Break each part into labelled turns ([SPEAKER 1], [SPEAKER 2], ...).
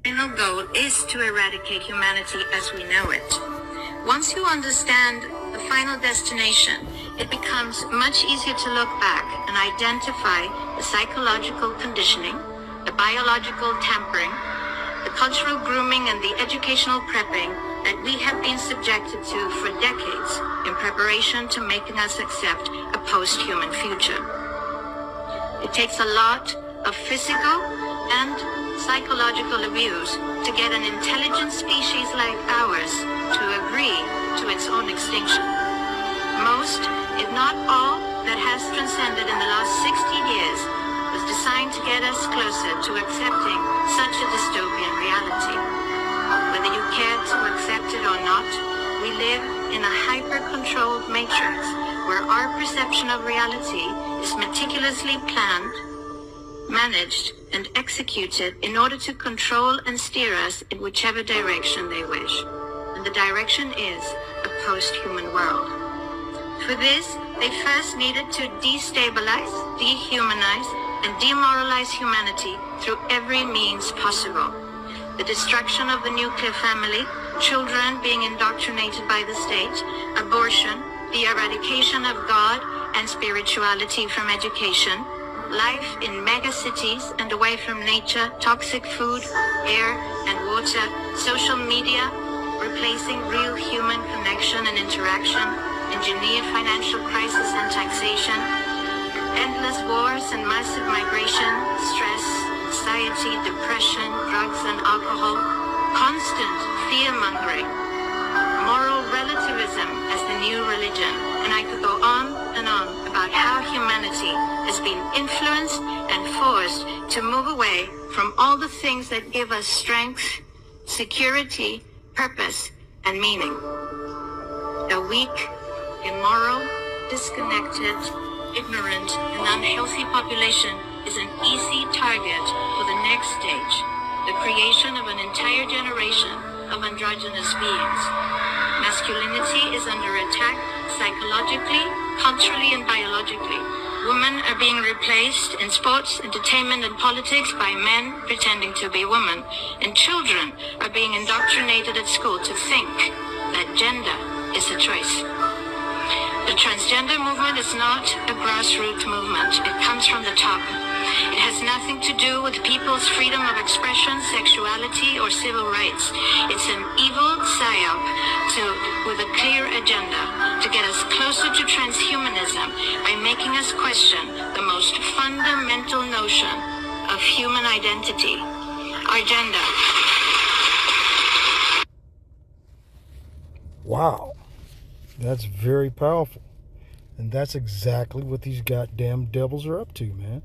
[SPEAKER 1] final goal is to eradicate humanity as we know it. Once you understand the final destination, it becomes much easier to look back and identify the psychological conditioning, the biological tampering, the cultural grooming, and the educational prepping that we have been subjected to for decades in preparation to making us accept a post-human future. It takes a lot of physical and psychological abuse to get an intelligent species like ours to agree to its own extinction. Most, if not all, that has transcended in the last 60 years was designed to get us closer to accepting such a dystopian reality. Whether you care to accept it or not, we live in a hyper-controlled matrix where our perception of reality is meticulously planned, managed, and executed in order to control and steer us in whichever direction they wish. And the direction is a post-human world. For this, they first needed to destabilize, dehumanize, and demoralize humanity through every means possible. The destruction of the nuclear family, children being indoctrinated by the state, abortion, the eradication of God and spirituality from education, life in megacities and away from nature, toxic food, air and water, social media, replacing real human connection and interaction, engineered financial crisis and taxation, endless wars and massive migration, stress, anxiety, depression, drugs and alcohol, constant fear-mongering, moral relativism as the new religion, and I could go on and on about how humanity has been influenced and forced to move away from all the things that give us strength, security, purpose, and meaning. A weak, immoral, disconnected, ignorant, and unhealthy population is an easy target for the next stage, the creation of an entire generation of androgynous beings. Masculinity is under attack psychologically, culturally, and biologically. Women are being replaced in sports, entertainment, and politics by men pretending to be women. And children are being indoctrinated at school to think that gender is a choice. The transgender movement is not a grassroots movement. It comes from the top. It has nothing to do with people's freedom of expression, sexuality, or civil rights. It's an evil psyop with a clear agenda to get us closer to transhumanism by making us question the most fundamental notion of human identity, our gender.
[SPEAKER 2] Wow, that's very powerful. And that's exactly what these goddamn devils are up to, man.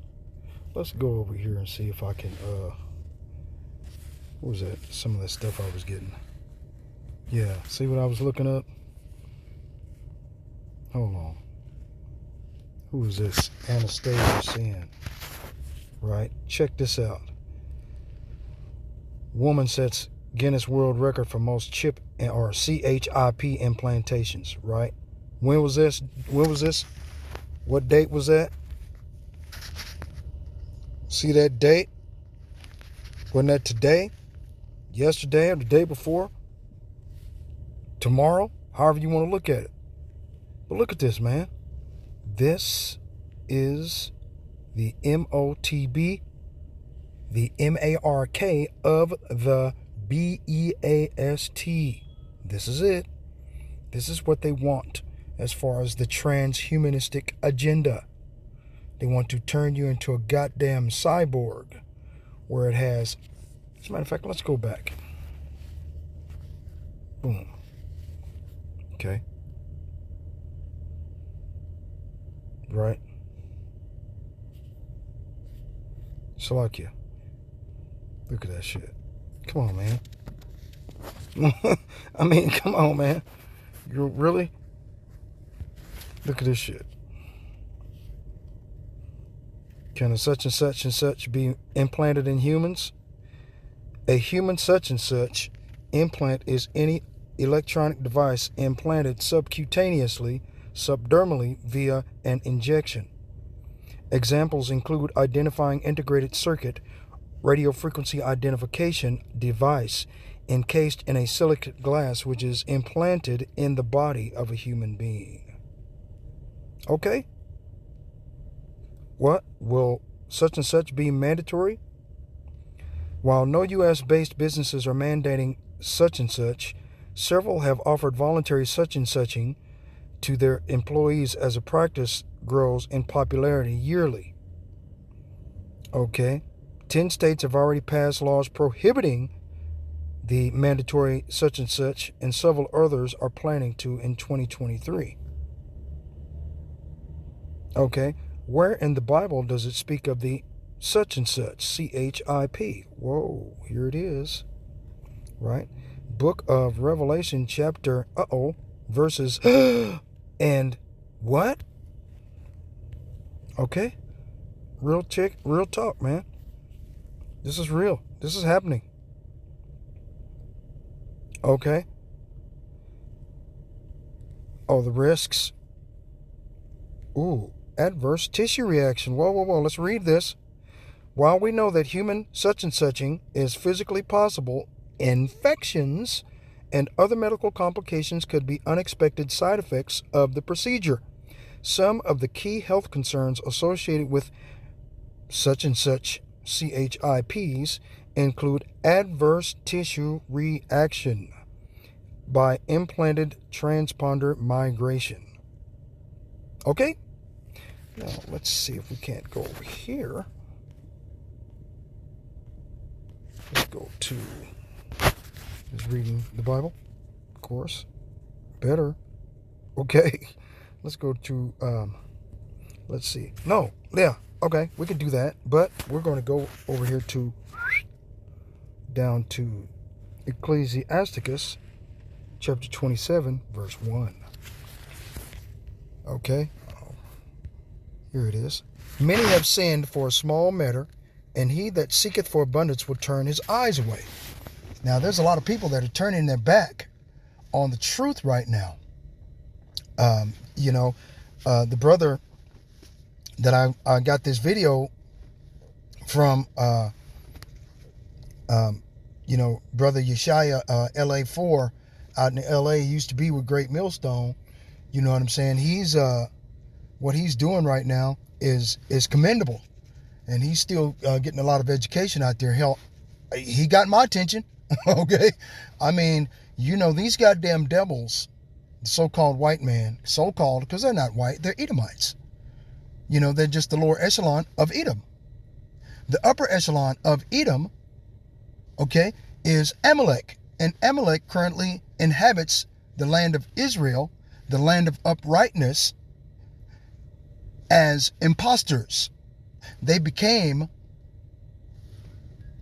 [SPEAKER 2] Let's go over here and see if I can, what was that? Some of that stuff I was getting. Yeah, see what I was looking up? Hold on. Who is this? Anastasia Sin. Right? Check this out. Woman sets Guinness World Record for most CHIP implantations, right? When was this? What date was that? See that date? Wasn't that today? Yesterday or the day before? Tomorrow? However you want to look at it. But look at this, man. This is the MOTB, the MARK of the BEAST. This is it. This is what they want as far as the transhumanistic agenda. They want to turn you into a goddamn cyborg where it has... As a matter of fact, let's go back. Boom. Okay. Right. Salakia. Look at that shit. Come on, man. I mean, come on, man. You really? Look at this shit. Can a such and such be implanted in humans? A human such and such implant is any electronic device implanted subcutaneously, subdermally via an injection. Examples include identifying integrated circuit radio frequency identification device encased in a silicate glass which is implanted in the body of a human being. Okay? What? Will such and such be mandatory? While no U.S.-based businesses are mandating such and such, several have offered voluntary such and suching to their employees as a practice grows in popularity yearly. Okay? 10 states have already passed laws prohibiting the mandatory such and such, and several others are planning to in 2023. Okay? Where in the Bible does it speak of the such and such, C-H-I-P? Whoa, here it is. Right? Book of Revelation, chapter, verses, and what? Okay? Real talk, man. This is real. This is happening. Okay? Oh, the risks. Ooh, adverse tissue reaction. Whoa. Let's read this. While we know that human such and suching is physically possible, infections and other medical complications could be unexpected side effects of the procedure. Some of the key health concerns associated with such and such CHIPs include adverse tissue reaction by implanted transponder migration. Okay? Now, let's see if we can't go over here. Let's go to just reading the Bible, of course. Better. Okay. Let's go to, let's see. No, yeah, okay, we can do that. But we're going to go over here to, down to Ecclesiasticus, chapter 27, verse 1. Okay. Here it is. Many have sinned for a small matter, and he that seeketh for abundance will turn his eyes away. Now, there's a lot of people that are turning their back on the truth right now. The brother that I got this video from, Brother Yeshaya, LA4, out in LA, used to be with Great Millstone. You know what I'm saying? He's, what he's doing right now is commendable. And he's still getting a lot of education out there. Hell, he got my attention. Okay? I mean, these goddamn devils, the so-called white man, so-called, because they're not white, they're Edomites. They're just the lower echelon of Edom. The upper echelon of Edom, okay, is Amalek. And Amalek currently inhabits the land of Israel, the land of uprightness, as imposters. They became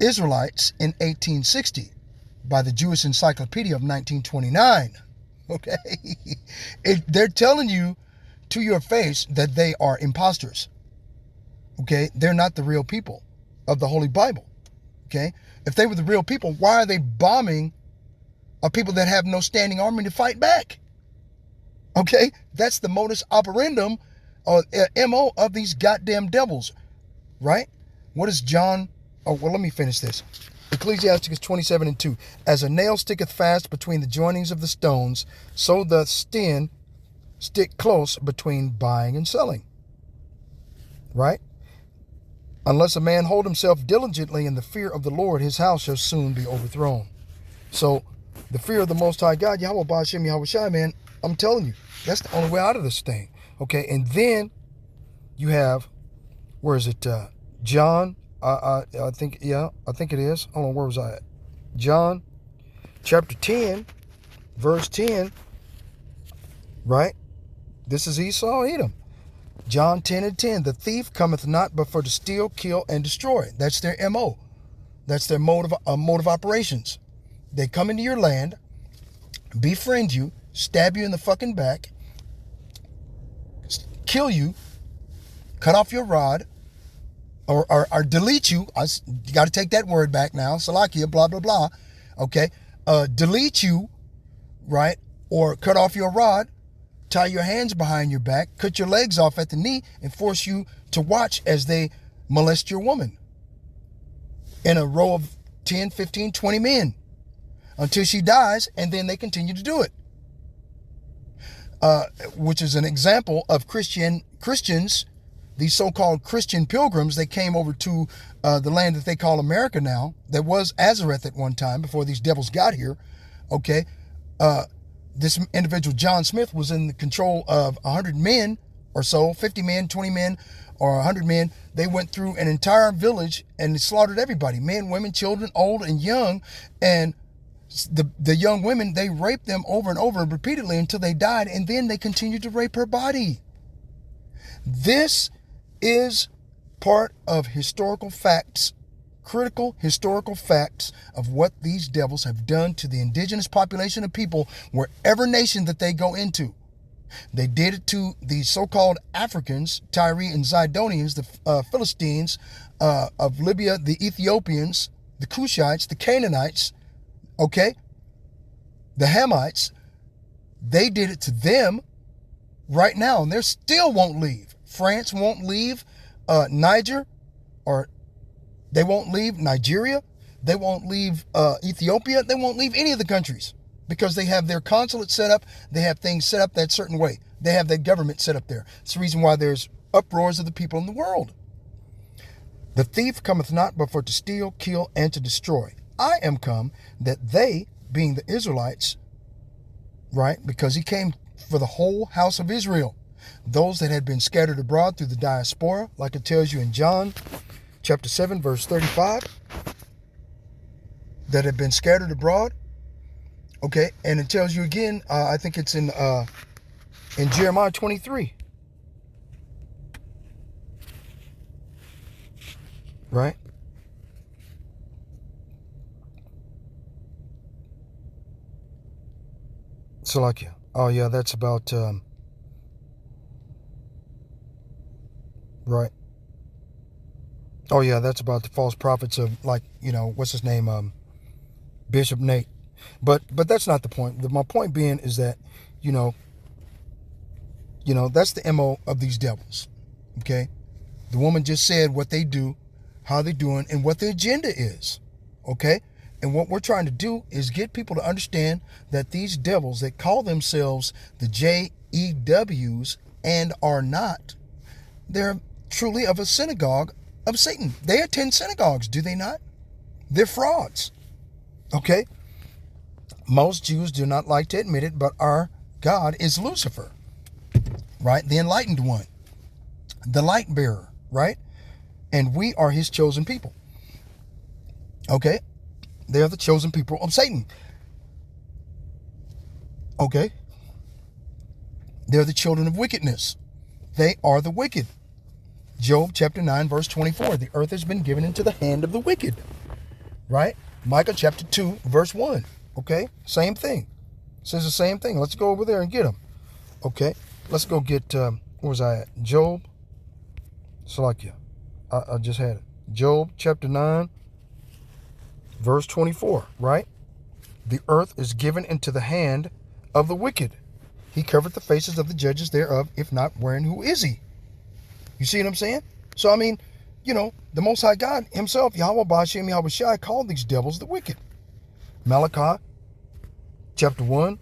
[SPEAKER 2] Israelites in 1860 by the Jewish Encyclopedia of 1929. Okay? They're telling you to your face that they are imposters. Okay? They're not the real people of the Holy Bible. Okay? If they were the real people, why are they bombing people that have no standing army to fight back? Okay? That's the modus operandum or MO of these goddamn devils. Right? What is John? Oh, well, let me finish this. Ecclesiasticus 27:2. As a nail sticketh fast between the joinings of the stones, so doth sin stick close between buying and selling. Right? Unless a man hold himself diligently in the fear of the Lord, his house shall soon be overthrown. So, the fear of the Most High God, Yahweh Ba'ashem Yahweh Shai, man, I'm telling you, that's the only way out of this thing. Okay, and then you have, where is it? John, I think it is. Hold on, where was I at? John, chapter 10, verse 10, right? This is Esau, Edom. John 10:10, the thief cometh not but for to steal, kill, and destroy. That's their MO. That's their mode of operations. They come into your land, befriend you, stab you in the fucking back, kill you, cut off your rod, or delete you. You got to take that word back now. Salakia, blah, blah, blah. Okay. Delete you, right? Or cut off your rod, tie your hands behind your back, cut your legs off at the knee, and force you to watch as they molest your woman. in a row of 10, 15, 20 men until she dies, and then they continue to do it. Which is an example of Christians, these so-called Christian pilgrims. They came over to the land that they call America now. That was Azareth at one time before these devils got here. Okay. This individual, John Smith, was in the control of 100 men or so, 50 men, 20 men, or 100 men. They went through an entire village and slaughtered everybody, men, women, children, old and young. And the young women, they raped them over and over repeatedly until they died, and then they continued to rape her body. This is part of historical facts, critical historical facts of what these devils have done to the indigenous population of people, wherever nation that they go into. They did it to the so-called Africans, Tyre and Zidonians, the Philistines of Libya, the Ethiopians, the Cushites, the Canaanites, okay, the Hamites. They did it to them right now, and they still won't leave. France won't leave Niger, or they won't leave Nigeria. They won't leave Ethiopia. They won't leave any of the countries because they have their consulate set up. They have things set up that certain way. They have their government set up there. It's the reason why there's uproars of the people in the world. The thief cometh not but for to steal, kill, and to destroy. I am come that they, being the Israelites, right, because he came for the whole house of Israel, those that had been scattered abroad through the diaspora, like it tells you in John chapter 7, verse 35, that had been scattered abroad. Okay, and it tells you again, I think it's in Jeremiah 23. Right? Salakia. Oh yeah, that's about right. Oh yeah, that's about the false prophets of, like, you know, what's his name, Bishop Nate. But that's not the point. My point being is that, you know, that's the MO of these devils. Okay? The woman just said what they do, how they're doing, and what the agenda is. Okay? And what we're trying to do is get people to understand that these devils that call themselves the JEWs and are not, they're truly of a synagogue of Satan. They attend synagogues, do they not? They're frauds. Okay? Most Jews do not like to admit it, but our God is Lucifer, right? The enlightened one, the light bearer, right? And we are his chosen people. Okay? They are the chosen people of Satan. Okay? They're the children of wickedness. They are the wicked. Job chapter 9, verse 24. The earth has been given into the hand of the wicked. Right? Micah chapter 2, verse 1. Okay? Same thing. Says the same thing. Let's go over there and get them. Okay? Let's go get, where was I at? Job. Salakia. I just had it. Job chapter 9, verse 24. Right? The earth is given into the hand of the wicked. He covered the faces of the judges thereof, if not wherein who is he? You see what I'm saying? So, I mean, you know, the Most High God himself, Yahweh Ba'ashem Yahweh Shai, called these devils the wicked. Malachi chapter 1,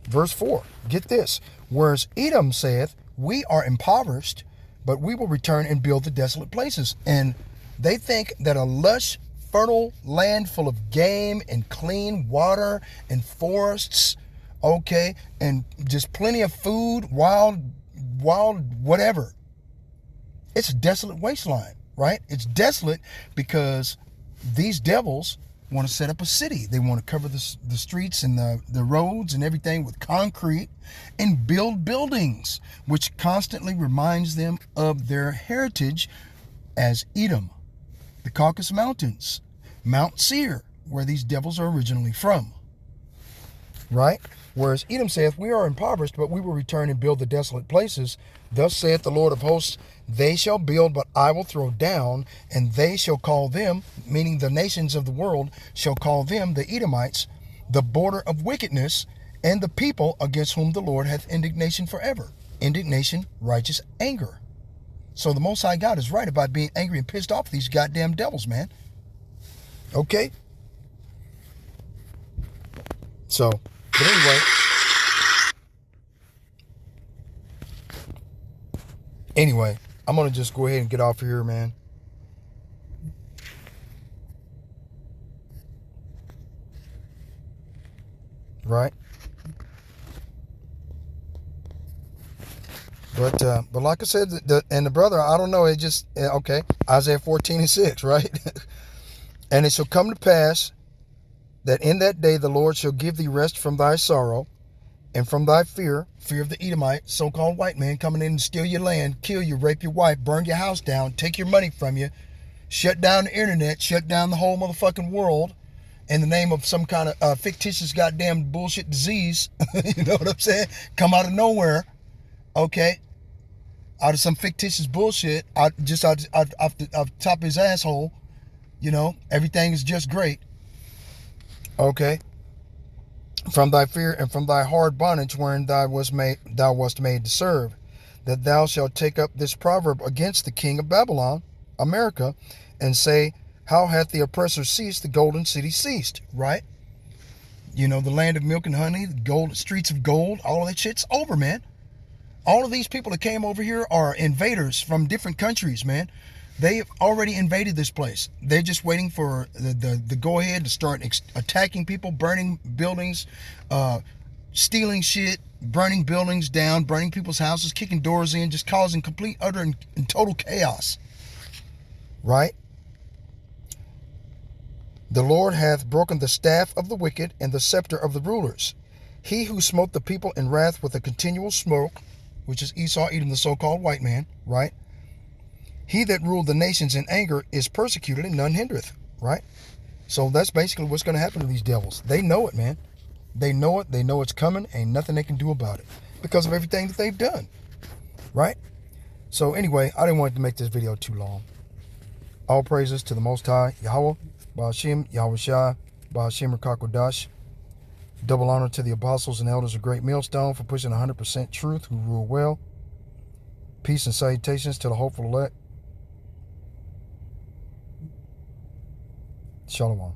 [SPEAKER 2] verse 4. Get this. Whereas Edom saith, we are impoverished, but we will return and build the desolate places. And they think that a lush, fertile land full of game and clean water and forests, okay, and just plenty of food, wild whatever. It's a desolate wasteland, right? It's desolate because these devils want to set up a city. They want to cover the streets and the roads and everything with concrete and build buildings, which constantly reminds them of their heritage as Edom, the Caucasus Mountains, Mount Seir, where these devils are originally from. Right? Whereas Edom saith, we are impoverished, but we will return and build the desolate places. Thus saith the Lord of hosts, they shall build, but I will throw down, and they shall call them, meaning the nations of the world, shall call them, the Edomites, the border of wickedness, and the people against whom the Lord hath indignation forever. Indignation, righteous anger. So the Most High God is right about being angry and pissed off at these goddamn devils, man. Okay? So, but anyway, I'm going to just go ahead and get off here, man. Right? But like I said, and the brother, I don't know, it just, okay, Isaiah 14:6, right? And it shall come to pass that in that day the Lord shall give thee rest from thy sorrow and from thy fear of the Edomite, so-called white man, coming in and steal your land, kill you, rape your wife, burn your house down, take your money from you, shut down the internet, shut down the whole motherfucking world in the name of some kind of fictitious goddamn bullshit disease. You know what I'm saying? Come out of nowhere, okay? Out of some fictitious bullshit, off the top of his asshole, you know, everything is just great. Okay? From thy fear and from thy hard bondage wherein thou wast made to serve, that thou shalt take up this proverb against the king of Babylon, America, and say, how hath the oppressor ceased, the golden city ceased, right? You know, the land of milk and honey, the gold, streets of gold, all of that shit's over, man. All of these people that came over here are invaders from different countries, man. They've already invaded this place. They're just waiting for the go-ahead to start attacking people, burning buildings, stealing shit, burning buildings down, burning people's houses, kicking doors in, just causing complete, utter, and total chaos. Right? The Lord hath broken the staff of the wicked and the scepter of the rulers. He who smote the people in wrath with a continual smoke, which is Esau, Edom, the so-called white man, right? He that ruled the nations in anger is persecuted and none hindereth, right? So that's basically what's going to happen to these devils. They know it, man. They know it. They know it's coming. Ain't nothing they can do about it because of everything that they've done, right? So anyway, I didn't want to make this video too long. All praises to the Most High, Yahweh, Ba'ashim, Yahweh Shai, Ba'ashim Rakakodash. Double honor to the apostles and elders of Great Millstone for pushing 100% truth who rule well. Peace and salutations to the hopeful elect. Shalom.